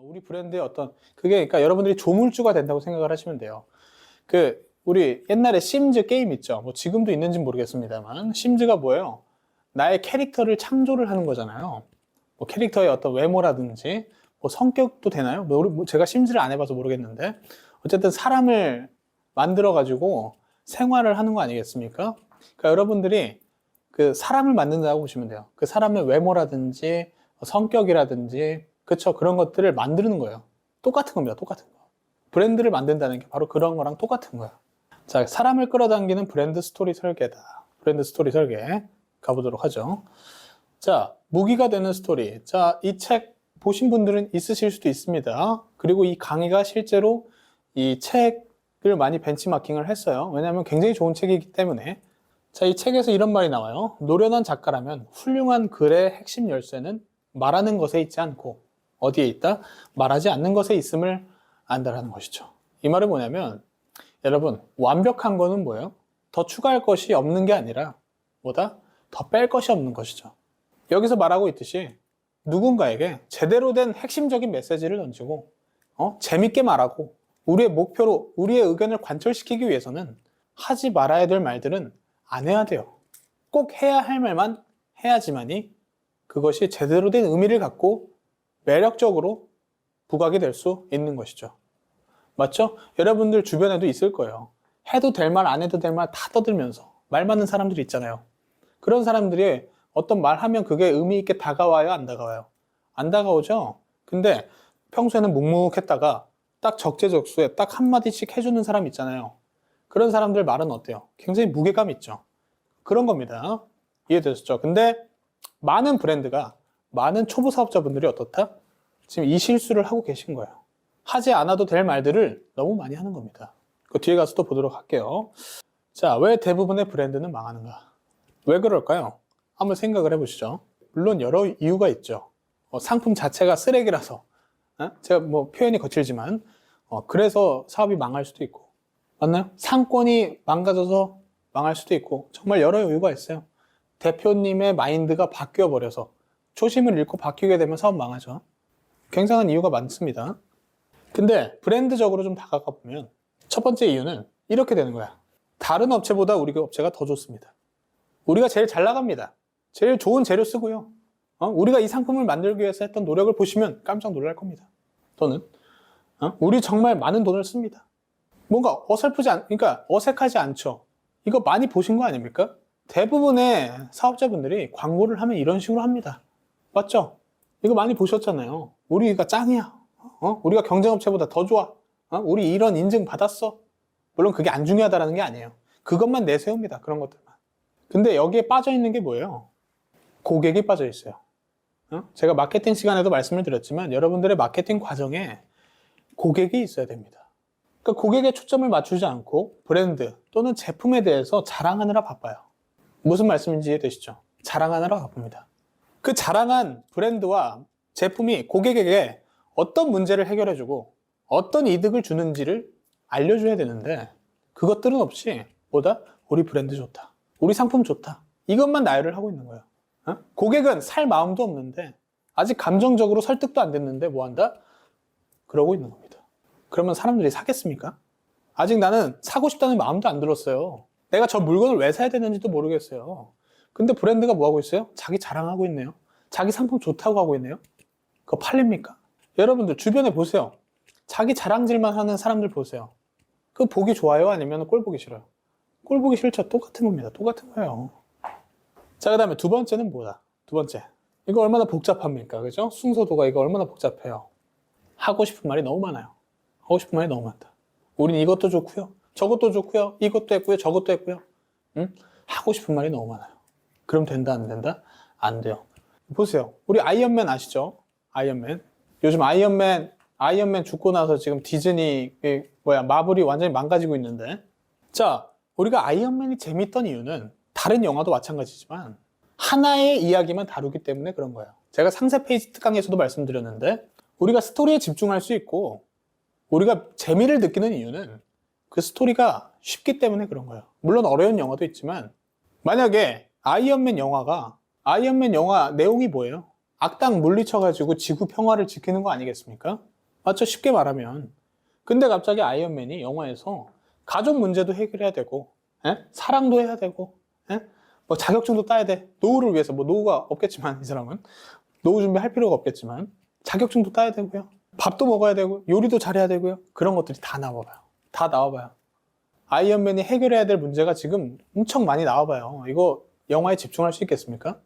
우리 브랜드의 어떤 그게 그러니까 여러분들이 조물주가 된다고 생각을 하시면 돼요. 우리 옛날에 심즈 게임 있죠. 뭐 지금도 있는지 모르겠습니다만 심즈가 뭐예요? 나의 캐릭터를 창조를 하는 거잖아요. 뭐 캐릭터의 어떤 외모라든지 뭐 성격도 되나요? 뭐 제가 심즈를 안 해봐서 모르겠는데 어쨌든 사람을 만들어 가지고 생활을 하는 거 아니겠습니까? 그러니까 여러분들이 그 사람을 만든다고 보시면 돼요. 그 사람의 외모라든지 성격이라든지 그쵸, 그런 것들을 만드는 거예요. 똑같은 겁니다. 똑같은 거. 브랜드를 만든다는 게 바로 그런 거랑 똑같은 거예요. 자, 사람을 끌어당기는 브랜드 스토리 설계다. 브랜드 스토리 설계 가보도록 하죠. 자, 무기가 되는 스토리. 자, 이 책 보신 분들은 있으실 수도 있습니다. 그리고 이 강의가 실제로 이 책을 많이 벤치마킹을 했어요. 왜냐하면 굉장히 좋은 책이기 때문에. 자, 이 책에서 이런 말이 나와요. 노련한 작가라면 훌륭한 글의 핵심 열쇠는 말하는 것에 있지 않고 어디에 있다? 말하지 않는 것에 있음을 안다라는 것이죠. 이 말은 뭐냐면 여러분, 완벽한 거는 뭐예요? 더 추가할 것이 없는 게 아니라 뭐다? 더 뺄 것이 없는 것이죠. 여기서 말하고 있듯이 누군가에게 제대로 된 핵심적인 메시지를 던지고 재밌게 말하고 우리의 목표로 우리의 의견을 관철시키기 위해서는 하지 말아야 될 말들은 안 해야 돼요. 꼭 해야 할 말만 해야지만이 그것이 제대로 된 의미를 갖고 매력적으로 부각이 될 수 있는 것이죠. 맞죠? 여러분들 주변에도 있을 거예요. 해도 될 말, 안 해도 될 말 다 떠들면서 말 많은 사람들이 있잖아요. 그런 사람들이 어떤 말 하면 그게 의미 있게 다가와요? 안 다가와요? 안 다가오죠? 근데 평소에는 묵묵했다가 딱 적재적소에 딱 한마디씩 해주는 사람 있잖아요. 그런 사람들 말은 어때요? 굉장히 무게감 있죠? 그런 겁니다. 이해되셨죠? 근데 많은 브랜드가 많은 초보 사업자분들이 어떻다? 지금 이 실수를 하고 계신 거예요. 하지 않아도 될 말들을 너무 많이 하는 겁니다. 그 뒤에 가서 또 보도록 할게요. 자, 왜 대부분의 브랜드는 망하는가? 왜 그럴까요? 한번 생각을 해보시죠. 물론 여러 이유가 있죠. 상품 자체가 쓰레기라서 제가 뭐 표현이 거칠지만 그래서 사업이 망할 수도 있고 맞나요? 상권이 망가져서 망할 수도 있고 정말 여러 이유가 있어요. 대표님의 마인드가 바뀌어버려서 초심을 잃고 바뀌게 되면 사업 망하죠. 굉장한 이유가 많습니다. 근데 브랜드적으로 좀 다가가 보면 첫 번째 이유는 이렇게 되는 거야. 다른 업체보다 우리 업체가 더 좋습니다. 우리가 제일 잘 나갑니다. 제일 좋은 재료 쓰고요. 우리가 이 상품을 만들기 위해서 했던 노력을 보시면 깜짝 놀랄 겁니다. 또는 우리 정말 많은 돈을 씁니다. 뭔가 그러니까 어색하지 않죠. 이거 많이 보신 거 아닙니까? 대부분의 사업자분들이 광고를 하면 이런 식으로 합니다. 맞죠? 이거 많이 보셨잖아요. 우리가 짱이야. 우리가 경쟁업체보다 더 좋아. 우리 이런 인증 받았어. 물론 그게 안 중요하다는 게 아니에요. 그것만 내세웁니다. 그런 것들만. 근데 여기에 빠져 있는 게 뭐예요? 고객이 빠져 있어요. 제가 마케팅 시간에도 말씀을 드렸지만 여러분들의 마케팅 과정에 고객이 있어야 됩니다. 그러니까 고객에 초점을 맞추지 않고 브랜드 또는 제품에 대해서 자랑하느라 바빠요. 무슨 말씀인지 이해되시죠? 자랑하느라 바쁩니다. 그 자랑한 브랜드와 제품이 고객에게 어떤 문제를 해결해주고 어떤 이득을 주는지를 알려줘야 되는데 그것들은 없이 뭐다? 우리 브랜드 좋다. 우리 상품 좋다. 이것만 나열을 하고 있는 거예요. 고객은 살 마음도 없는데 아직 감정적으로 설득도 안 됐는데 뭐 한다? 그러고 있는 겁니다. 그러면 사람들이 사겠습니까? 아직 나는 사고 싶다는 마음도 안 들었어요. 내가 저 물건을 왜 사야 되는지도 모르겠어요. 근데 브랜드가 뭐 하고 있어요? 자기 자랑하고 있네요. 자기 상품 좋다고 하고 있네요. 그거 팔립니까? 여러분들 주변에 보세요. 자기 자랑질만 하는 사람들 보세요. 그거 보기 좋아요? 아니면 꼴 보기 싫어요? 꼴 보기 싫죠? 똑같은 겁니다. 똑같은 거예요. 자, 그 다음에 두 번째는 뭐다? 두 번째. 이거 얼마나 복잡합니까? 그죠? 순서도가 이거 얼마나 복잡해요. 하고 싶은 말이 너무 많아요. 하고 싶은 말이 너무 많다. 우린 이것도 좋고요. 저것도 좋고요. 이것도 했고요. 저것도 했고요. 하고 싶은 말이 너무 많아요. 그럼 된다, 안 된다? 안 돼요. 보세요. 우리 아이언맨 아시죠? 아이언맨. 요즘 아이언맨 죽고 나서 지금 디즈니, 마블이 완전히 망가지고 있는데. 자, 우리가 아이언맨이 재밌던 이유는 다른 영화도 마찬가지지만 하나의 이야기만 다루기 때문에 그런 거예요. 제가 상세 페이지 특강에서도 말씀드렸는데 우리가 스토리에 집중할 수 있고 우리가 재미를 느끼는 이유는 그 스토리가 쉽기 때문에 그런 거예요. 물론 어려운 영화도 있지만 만약에 아이언맨 영화 내용이 뭐예요? 악당 물리쳐가지고 지구 평화를 지키는 거 아니겠습니까? 맞죠? 쉽게 말하면. 근데 갑자기 아이언맨이 영화에서 가족 문제도 해결해야 되고, 사랑도 해야 되고, 뭐 자격증도 따야 돼. 노후를 위해서, 뭐 노후가 없겠지만, 이 사람은. 노후 준비할 필요가 없겠지만, 자격증도 따야 되고요. 밥도 먹어야 되고, 요리도 잘해야 되고요. 그런 것들이 다 나와봐요. 다 나와봐요. 아이언맨이 해결해야 될 문제가 지금 엄청 많이 나와봐요. 이거 영화에 집중할 수 있겠습니까?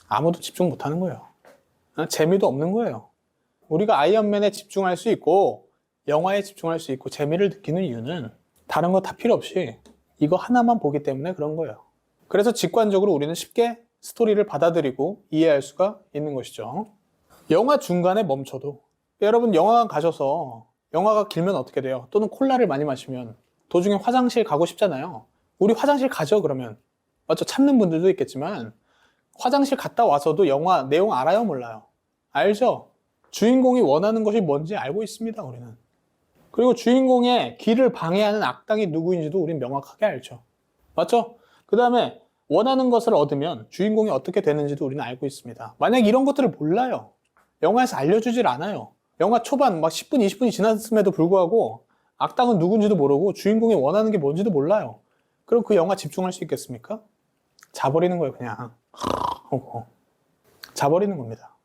아무도 집중 못 하는 거예요. 재미도 없는 거예요. 우리가 아이언맨에 집중할 수 있고, 영화에 집중할 수 있고, 재미를 느끼는 이유는 다른 거 다 필요 없이 이거 하나만 보기 때문에 그런 거예요. 그래서 직관적으로 우리는 쉽게 스토리를 받아들이고 이해할 수가 있는 것이죠. 영화 중간에 멈춰도, 여러분 영화관 가셔서 영화가 길면 어떻게 돼요? 또는 콜라를 많이 마시면 도중에 화장실 가고 싶잖아요. 우리 화장실 가죠, 그러면. 맞죠? 참는 분들도 있겠지만 화장실 갔다 와서도 영화 내용 알아요, 몰라요? 알죠? 주인공이 원하는 것이 뭔지 알고 있습니다, 우리는. 그리고 주인공의 길을 방해하는 악당이 누구인지도 우린 명확하게 알죠. 맞죠? 그 다음에 원하는 것을 얻으면 주인공이 어떻게 되는지도 우리는 알고 있습니다. 만약 이런 것들을 몰라요. 영화에서 알려주질 않아요. 영화 초반 막 10분, 20분이 지났음에도 불구하고 악당은 누군지도 모르고 주인공이 원하는 게 뭔지도 몰라요. 그럼 그 영화 집중할 수 있겠습니까? 자버리는 거예요, 그냥. 자버리는 겁니다.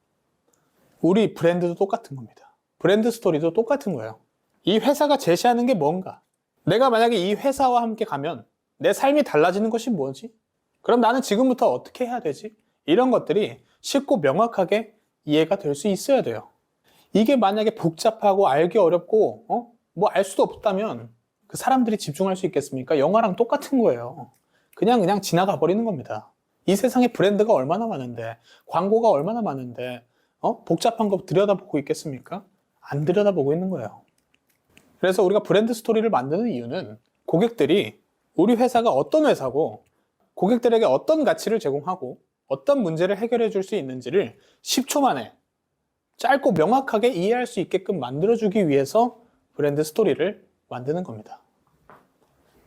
우리 브랜드도 똑같은 겁니다. 브랜드 스토리도 똑같은 거예요. 이 회사가 제시하는 게 뭔가? 내가 만약에 이 회사와 함께 가면 내 삶이 달라지는 것이 뭐지? 그럼 나는 지금부터 어떻게 해야 되지? 이런 것들이 쉽고 명확하게 이해가 될 수 있어야 돼요. 이게 만약에 복잡하고 알기 어렵고 뭐 알 수도 없다면 그 사람들이 집중할 수 있겠습니까? 영화랑 똑같은 거예요. 그냥 지나가 버리는 겁니다. 이 세상에 브랜드가 얼마나 많은데, 광고가 얼마나 많은데 복잡한 거 들여다보고 있겠습니까? 안 들여다보고 있는 거예요. 그래서 우리가 브랜드 스토리를 만드는 이유는 고객들이 우리 회사가 어떤 회사고 고객들에게 어떤 가치를 제공하고 어떤 문제를 해결해 줄 수 있는지를 10초 만에 짧고 명확하게 이해할 수 있게끔 만들어주기 위해서 브랜드 스토리를 만드는 겁니다.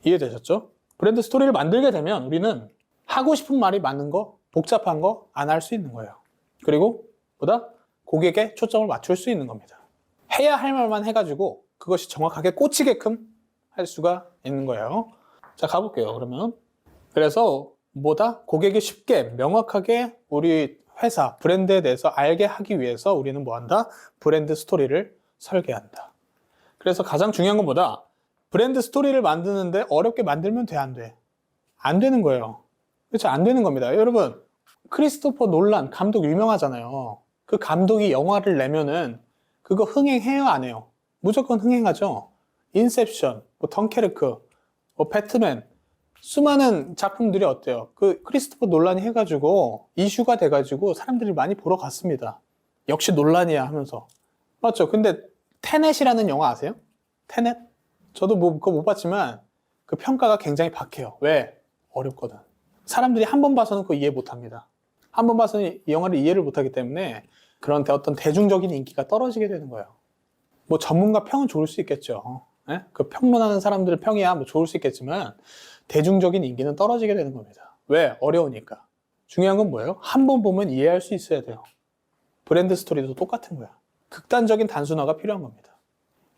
이해되셨죠? 브랜드 스토리를 만들게 되면 우리는 하고 싶은 말이 많은 거, 복잡한 거 안 할 수 있는 거예요. 그리고 보다 고객에 초점을 맞출 수 있는 겁니다. 해야 할 말만 해가지고 그것이 정확하게 꽂히게끔 할 수가 있는 거예요. 자, 가볼게요, 그러면. 그래서 뭐다? 고객이 쉽게, 명확하게 우리 회사, 브랜드에 대해서 알게 하기 위해서 우리는 뭐 한다? 브랜드 스토리를 설계한다. 그래서 가장 중요한 건 뭐다? 브랜드 스토리를 만드는데 어렵게 만들면 돼, 안 돼? 안 되는 거예요. 그렇죠? 안 되는 겁니다. 여러분, 크리스토퍼 놀란 감독 유명하잖아요. 그 감독이 영화를 내면은 그거 흥행해요, 안 해요? 무조건 흥행하죠. 인셉션, 뭐 덩케르크, 뭐 배트맨, 수많은 작품들이 어때요? 그 크리스토퍼 놀란이 해가지고 이슈가 돼가지고 사람들이 많이 보러 갔습니다. 역시 놀란이야 하면서. 맞죠? 근데 테넷이라는 영화 아세요? 테넷? 저도 뭐 그거 못 봤지만 그 평가가 굉장히 박해요. 왜? 어렵거든. 사람들이 한 번 봐서는 그거 이해 못 합니다. 한 번 봐서는 이 영화를 이해를 못 하기 때문에 그런 어떤 대중적인 인기가 떨어지게 되는 거예요. 뭐 전문가 평은 좋을 수 있겠죠. 그 평론하는 사람들의 평이야 뭐 좋을 수 있겠지만 대중적인 인기는 떨어지게 되는 겁니다. 왜? 어려우니까. 중요한 건 뭐예요? 한 번 보면 이해할 수 있어야 돼요. 브랜드 스토리도 똑같은 거야. 극단적인 단순화가 필요한 겁니다.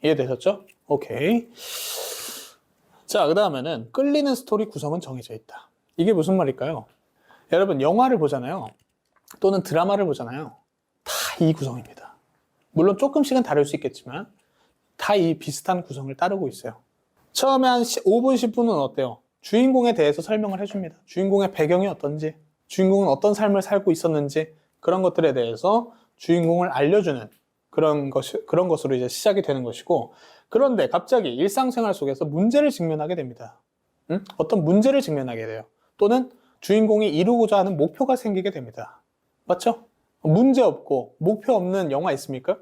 이해되셨죠? 오케이. 자, 그 다음에는 끌리는 스토리 구성은 정해져 있다. 이게 무슨 말일까요? 여러분, 영화를 보잖아요. 또는 드라마를 보잖아요. 다 이 구성입니다. 물론 조금씩은 다를 수 있겠지만 다 이 비슷한 구성을 따르고 있어요. 처음에 한 5분, 10분은 어때요? 주인공에 대해서 설명을 해줍니다. 주인공의 배경이 어떤지, 주인공은 어떤 삶을 살고 있었는지, 그런 것들에 대해서 주인공을 알려주는 그런 것으로 이제 시작이 되는 것이고, 그런데 갑자기 일상생활 속에서 문제를 직면하게 됩니다. 어떤 문제를 직면하게 돼요. 또는 주인공이 이루고자 하는 목표가 생기게 됩니다. 맞죠? 문제 없고 목표 없는 영화 있습니까?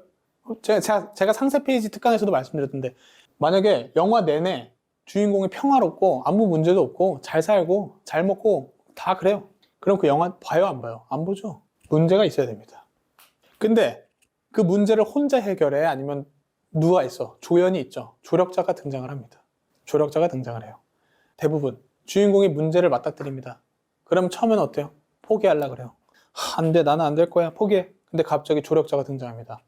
제가 상세 페이지 특강에서도 말씀드렸던데, 만약에 영화 내내 주인공이 평화롭고 아무 문제도 없고 잘 살고 잘 먹고 다 그래요. 그럼 그 영화 봐요, 안 봐요? 안 보죠. 문제가 있어야 됩니다. 근데 그 문제를 혼자 해결해? 아니면 누가 있어? 조연이 있죠. 조력자가 등장을 합니다. 조력자가 등장을 해요. 대부분 주인공이 문제를 맞닥뜨립니다. 그럼 처음엔 어때요? 포기하려고 그래요. 안 돼, 나는 안 될 거야, 포기해. 근데 갑자기 조력자가 등장합니다.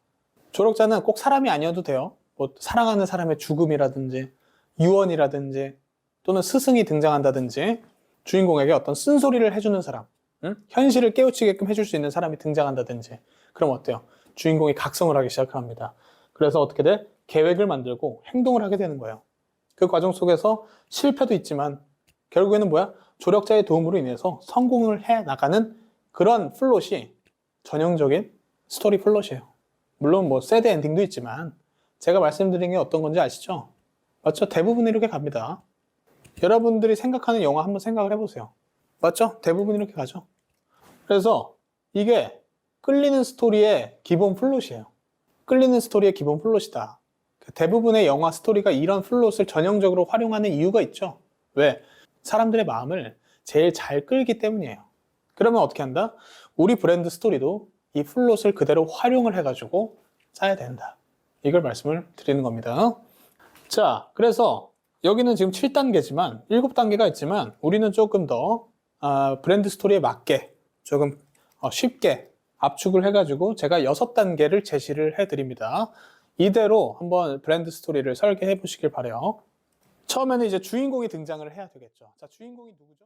조력자는 꼭 사람이 아니어도 돼요. 뭐 사랑하는 사람의 죽음이라든지 유언이라든지 또는 스승이 등장한다든지 주인공에게 어떤 쓴소리를 해주는 사람, 현실을 깨우치게끔 해줄 수 있는 사람이 등장한다든지 그럼 어때요? 주인공이 각성을 하기 시작합니다. 그래서 어떻게 돼? 계획을 만들고 행동을 하게 되는 거예요. 그 과정 속에서 실패도 있지만 결국에는 뭐야? 조력자의 도움으로 인해서 성공을 해 나가는 그런 플롯이 전형적인 스토리 플롯이에요. 물론 뭐 새드 엔딩도 있지만 제가 말씀드린 게 어떤 건지 아시죠? 맞죠? 대부분 이렇게 갑니다. 여러분들이 생각하는 영화 한번 생각을 해보세요. 맞죠? 대부분 이렇게 가죠. 그래서 이게 끌리는 스토리의 기본 플롯이에요. 끌리는 스토리의 기본 플롯이다. 대부분의 영화 스토리가 이런 플롯을 전형적으로 활용하는 이유가 있죠. 왜? 사람들의 마음을 제일 잘 끌기 때문이에요. 그러면 어떻게 한다? 우리 브랜드 스토리도 이 플롯을 그대로 활용을 해가지고 짜야 된다. 이걸 말씀을 드리는 겁니다. 자, 그래서 여기는 지금 7단계지만 7단계가 있지만 우리는 조금 더 브랜드 스토리에 맞게 조금 쉽게 압축을 해가지고 제가 6단계를 제시를 해드립니다. 이대로 한번 브랜드 스토리를 설계해 보시길 바래요. 처음에는 이제 주인공이 등장을 해야 되겠죠. 자, 주인공이 누구죠?